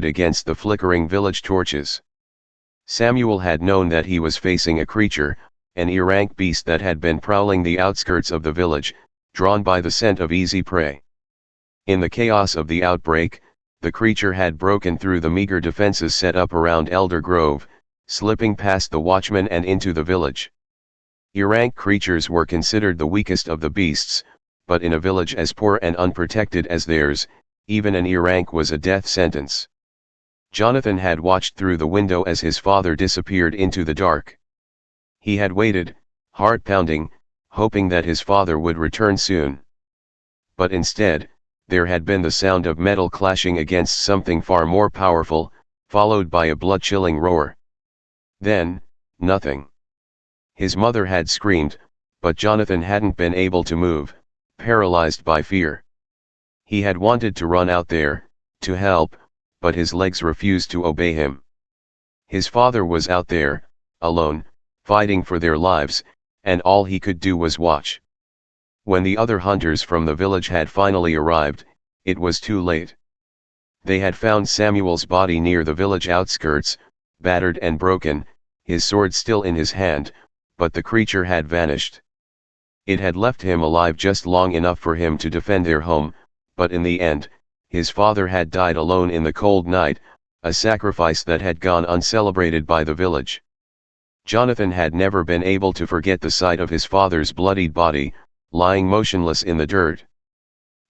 against the flickering village torches. Samuel had known that he was facing a creature, an errant beast that had been prowling the outskirts of the village, drawn by the scent of easy prey. In the chaos of the outbreak, the creature had broken through the meager defenses set up around Eldergrove, slipping past the watchman and into the village. Errant creatures were considered the weakest of the beasts, but in a village as poor and unprotected as theirs, even an errant was a death sentence. Jonathan had watched through the window as his father disappeared into the dark. He had waited, heart pounding, hoping that his father would return soon. But instead, there had been the sound of metal clashing against something far more powerful, followed by a blood-chilling roar. Then, nothing. His mother had screamed, but Jonathan hadn't been able to move, paralyzed by fear. He had wanted to run out there, to help, but his legs refused to obey him. His father was out there, alone, fighting for their lives, and all he could do was watch. When the other hunters from the village had finally arrived, it was too late. They had found Samuel's body near the village outskirts, battered and broken, his sword still in his hand, but the creature had vanished. It had left him alive just long enough for him to defend their home, but in the end, his father had died alone in the cold night, a sacrifice that had gone uncelebrated by the village. Jonathan had never been able to forget the sight of his father's bloodied body, lying motionless in the dirt.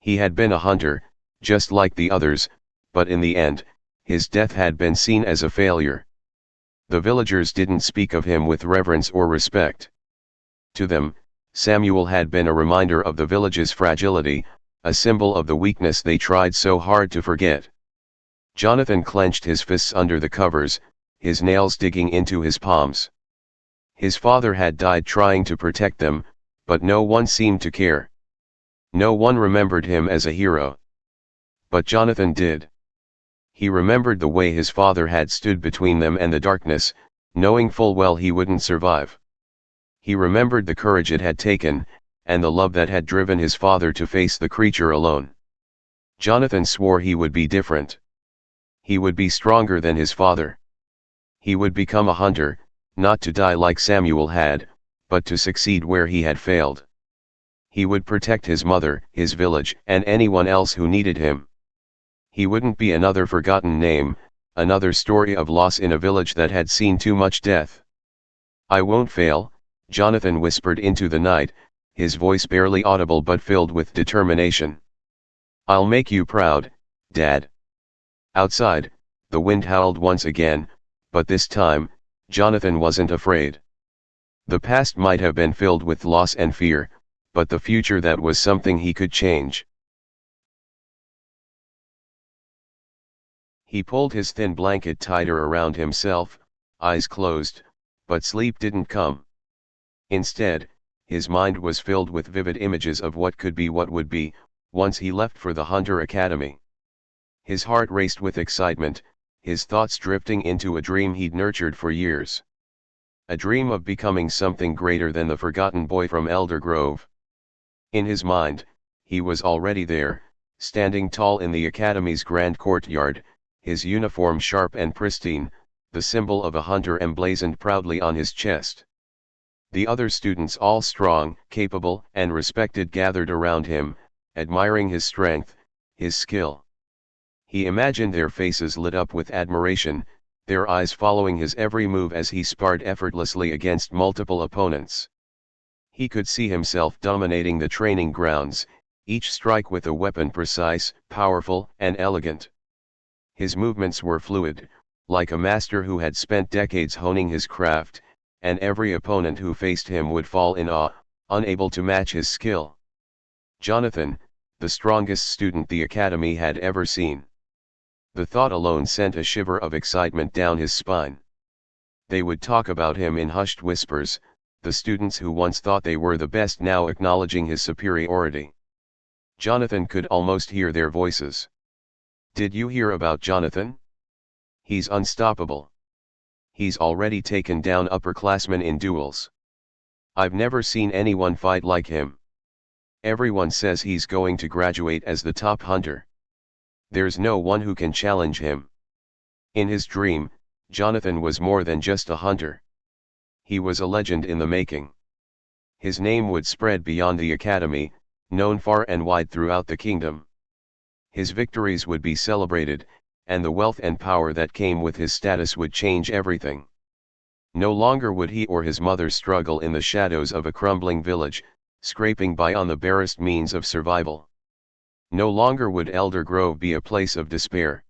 He had been a hunter, just like the others, but in the end, his death had been seen as a failure. The villagers didn't speak of him with reverence or respect. To them, Samuel had been a reminder of the village's fragility, a symbol of the weakness they tried so hard to forget. Jonathan clenched his fists under the covers, his nails digging into his palms. His father had died trying to protect them, but no one seemed to care. No one remembered him as a hero. But Jonathan did. He remembered the way his father had stood between them and the darkness, knowing full well he wouldn't survive. He remembered the courage it had taken, and the love that had driven his father to face the creature alone. Jonathan swore he would be different. He would be stronger than his father. He would become a hunter, not to die like Samuel had, but to succeed where he had failed. He would protect his mother, his village, and anyone else who needed him. He wouldn't be another forgotten name, another story of loss in a village that had seen too much death. "I won't fail," Jonathan whispered into the night, his voice barely audible but filled with determination. "I'll make you proud, Dad." Outside, the wind howled once again, but this time, Jonathan wasn't afraid. The past might have been filled with loss and fear, but the future, that was something he could change. He pulled his thin blanket tighter around himself, eyes closed, but sleep didn't come. Instead, his mind was filled with vivid images of what could be, what would be, once he left for the Hunter Academy. His heart raced with excitement, his thoughts drifting into a dream he'd nurtured for years. A dream of becoming something greater than the forgotten boy from Eldergrove. In his mind, he was already there, standing tall in the academy's grand courtyard, his uniform sharp and pristine, the symbol of a hunter emblazoned proudly on his chest. The other students, all strong, capable, and respected, gathered around him, admiring his strength, his skill. He imagined their faces lit up with admiration, their eyes following his every move as he sparred effortlessly against multiple opponents. He could see himself dominating the training grounds, each strike with a weapon precise, powerful, and elegant. His movements were fluid, like a master who had spent decades honing his craft, and every opponent who faced him would fall in awe, unable to match his skill. Jonathan, the strongest student the academy had ever seen. The thought alone sent a shiver of excitement down his spine. They would talk about him in hushed whispers, the students who once thought they were the best now acknowledging his superiority. Jonathan could almost hear their voices. "Did you hear about Jonathan? He's unstoppable. He's already taken down upperclassmen in duels. I've never seen anyone fight like him. Everyone says he's going to graduate as the top hunter. There's no one who can challenge him." In his dream, Jonathan was more than just a hunter. He was a legend in the making. His name would spread beyond the academy, known far and wide throughout the kingdom. His victories would be celebrated, and the wealth and power that came with his status would change everything. No longer would he or his mother struggle in the shadows of a crumbling village, scraping by on the barest means of survival. No longer would Eldergrove be a place of despair.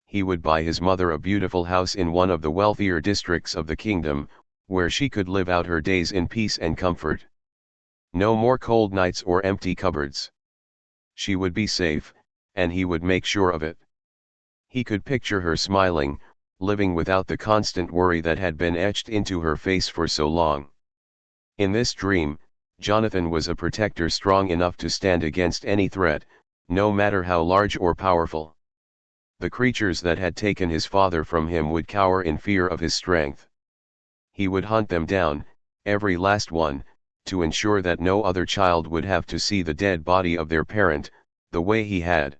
He would buy his mother a beautiful house in one of the wealthier districts of the kingdom, where she could live out her days in peace and comfort. No more cold nights or empty cupboards. She would be safe, and he would make sure of it. He could picture her smiling, living without the constant worry that had been etched into her face for so long. In this dream, Jonathan was a protector strong enough to stand against any threat, no matter how large or powerful. The creatures that had taken his father from him would cower in fear of his strength. He would hunt them down, every last one, to ensure that no other child would have to see the dead body of their parent, the way he had.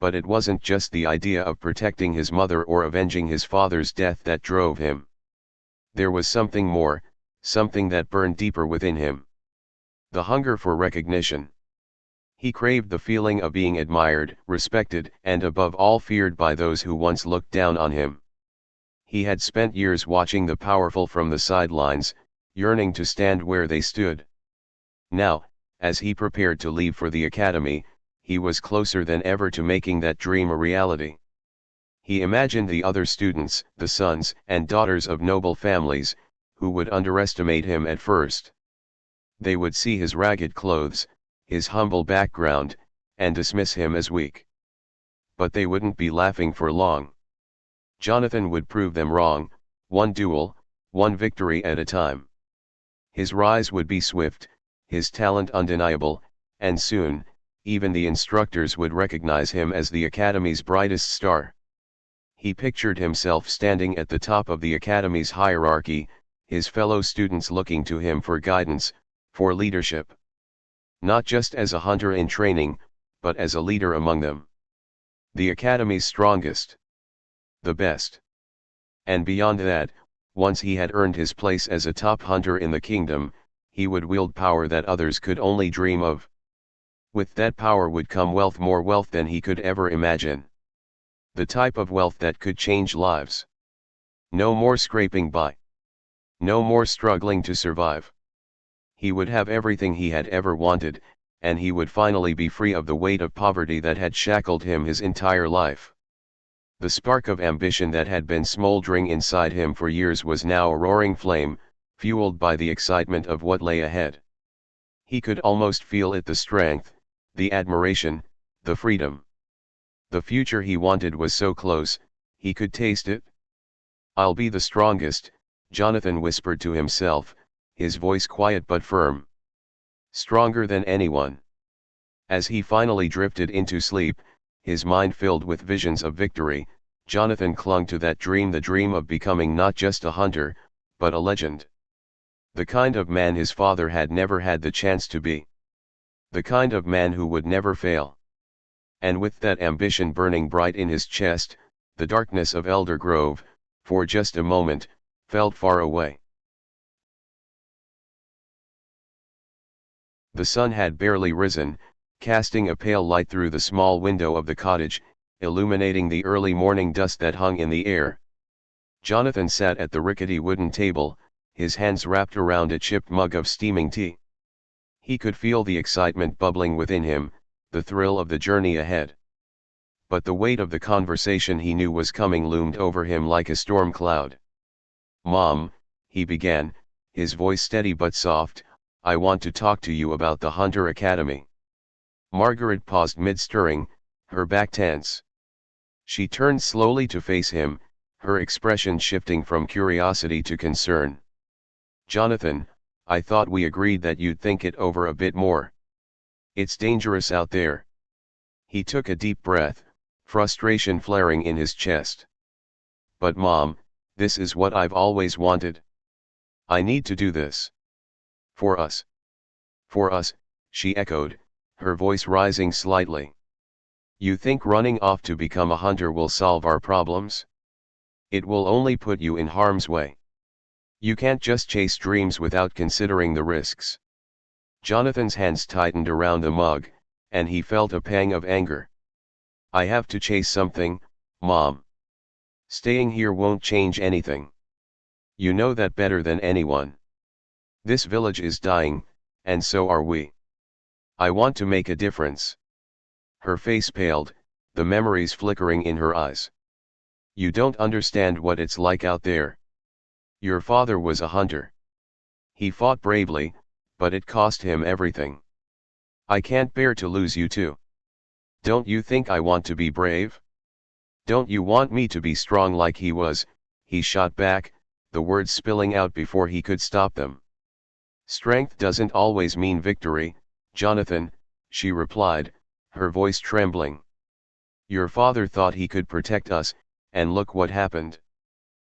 But it wasn't just the idea of protecting his mother or avenging his father's death that drove him. There was something more, something that burned deeper within him. The hunger for recognition. He craved the feeling of being admired, respected, and above all feared by those who once looked down on him. He had spent years watching the powerful from the sidelines, yearning to stand where they stood. Now, as he prepared to leave for the academy, he was closer than ever to making that dream a reality. He imagined the other students, the sons and daughters of noble families, who would underestimate him at first. They would see his ragged clothes, his humble background, and dismiss him as weak. But they wouldn't be laughing for long. Jonathan would prove them wrong, one duel, one victory at a time. His rise would be swift, his talent undeniable, and soon, even the instructors would recognize him as the academy's brightest star. He pictured himself standing at the top of the academy's hierarchy, his fellow students looking to him for guidance, for leadership. Not just as a hunter in training, but as a leader among them. The academy's strongest. The best. And beyond that, once he had earned his place as a top hunter in the kingdom, he would wield power that others could only dream of. With that power would come wealth, more wealth than he could ever imagine. The type of wealth that could change lives. No more scraping by. No more struggling to survive. He would have everything he had ever wanted, and he would finally be free of the weight of poverty that had shackled him his entire life. The spark of ambition that had been smoldering inside him for years was now a roaring flame, fueled by the excitement of what lay ahead. He could almost feel it, the strength, the admiration, the freedom. The future he wanted was so close, he could taste it. "I'll be the strongest," Jonathan whispered to himself, his voice quiet but firm. Stronger than anyone. As he finally drifted into sleep, his mind filled with visions of victory, Jonathan clung to that dream, the dream of becoming not just a hunter, but a legend. The kind of man his father had never had the chance to be. The kind of man who would never fail. And with that ambition burning bright in his chest, the darkness of Eldergrove, for just a moment, felt far away. The sun had barely risen, casting a pale light through the small window of the cottage, illuminating the early morning dust that hung in the air. Jonathan sat at the rickety wooden table, his hands wrapped around a chipped mug of steaming tea. He could feel the excitement bubbling within him, the thrill of the journey ahead. But the weight of the conversation he knew was coming loomed over him like a storm cloud. "Mom," he began, his voice steady but soft, "I want to talk to you about the Hunter Academy." Margaret paused mid-stirring, her back tense. She turned slowly to face him, her expression shifting from curiosity to concern. "Jonathan, I thought we agreed that you'd think it over a bit more. It's dangerous out there." He took a deep breath, frustration flaring in his chest. "But Mom, this is what I've always wanted. I need to do this. For us." "For us," she echoed, her voice rising slightly. You think running off to become a hunter will solve our problems? It will only put you in harm's way. You can't just chase dreams without considering the risks. Jonathan's hands tightened around the mug, and he felt a pang of anger. I have to chase something, Mom. Staying here won't change anything. You know that better than anyone. This village is dying, and so are we. I want to make a difference. Her face paled, the memories flickering in her eyes. You don't understand what it's like out there. Your father was a hunter. He fought bravely, but it cost him everything. I can't bear to lose you too. Don't you think I want to be brave? Don't you want me to be strong like he was? He shot back, the words spilling out before he could stop them. Strength doesn't always mean victory, Jonathan, she replied, her voice trembling. Your father thought he could protect us, and look what happened.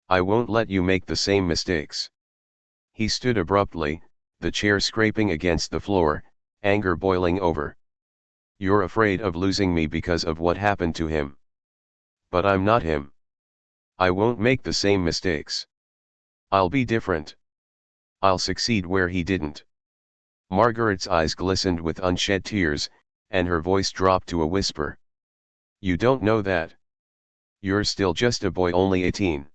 I won't let you make the same mistakes. He stood abruptly, the chair scraping against the floor, anger boiling over. You're afraid of losing me because of what happened to him. But I'm not him. I won't make the same mistakes. I'll be different. I'll succeed where he didn't. Margaret's eyes glistened with unshed tears, and her voice dropped to a whisper. You don't know that. You're still just a boy, only 18.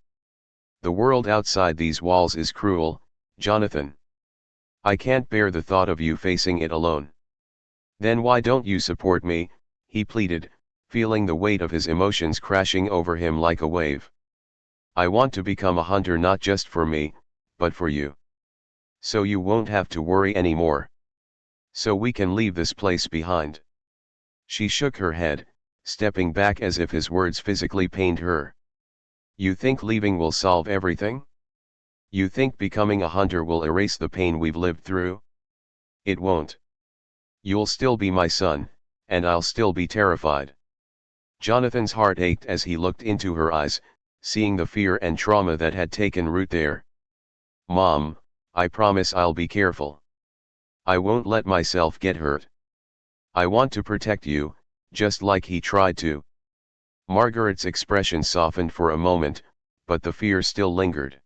The world outside these walls is cruel, Jonathan. I can't bear the thought of you facing it alone. Then why don't you support me? He pleaded, feeling the weight of his emotions crashing over him like a wave. I want to become a hunter, not just for me, but for you. So you won't have to worry anymore. So we can leave this place behind. She shook her head, stepping back as if his words physically pained her. You think leaving will solve everything? You think becoming a hunter will erase the pain we've lived through? It won't. You'll still be my son, and I'll still be terrified. Jonathan's heart ached as he looked into her eyes, seeing the fear and trauma that had taken root there. Mom, I promise I'll be careful. I won't let myself get hurt. I want to protect you, just like he tried to. Margaret's expression softened for a moment, but the fear still lingered.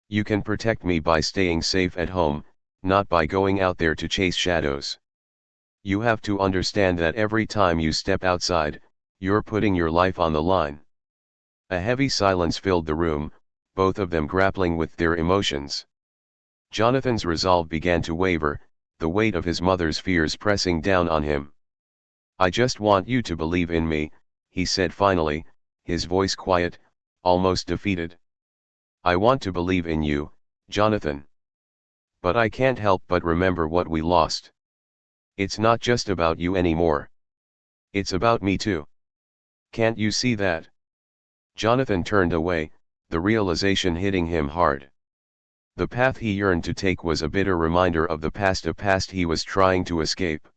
You can protect me by staying safe at home, not by going out there to chase shadows. You have to understand that every time you step outside, you're putting your life on the line. A heavy silence filled the room, both of them grappling with their emotions. Jonathan's resolve began to waver, the weight of his mother's fears pressing down on him. I just want you to believe in me, he said finally, his voice quiet, almost defeated. I want to believe in you, Jonathan. But I can't help but remember what we lost. It's not just about you anymore. It's about me too. Can't you see that? Jonathan turned away, the realization hitting him hard. The path he yearned to take was a bitter reminder of the past, a past he was trying to escape.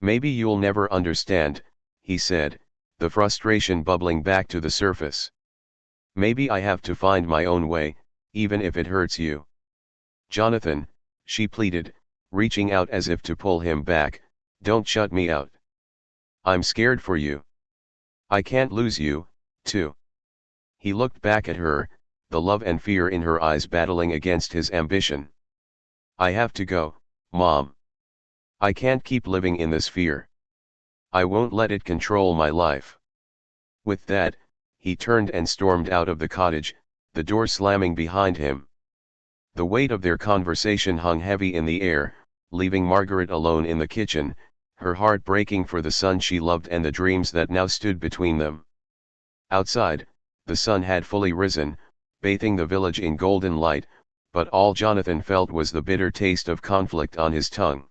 Maybe you'll never understand, he said, the frustration bubbling back to the surface. Maybe I have to find my own way, even if it hurts you. Jonathan, she pleaded, reaching out as if to pull him back, don't shut me out. I'm scared for you. I can't lose you, too. He looked back at her, the love and fear in her eyes battling against his ambition. I have to go, Mom. I can't keep living in this fear. I won't let it control my life. With that, he turned and stormed out of the cottage, the door slamming behind him. The weight of their conversation hung heavy in the air, leaving Margaret alone in the kitchen, her heart breaking for the son she loved and the dreams that now stood between them. Outside, the sun had fully risen, bathing the village in golden light, but all Jonathan felt was the bitter taste of conflict on his tongue.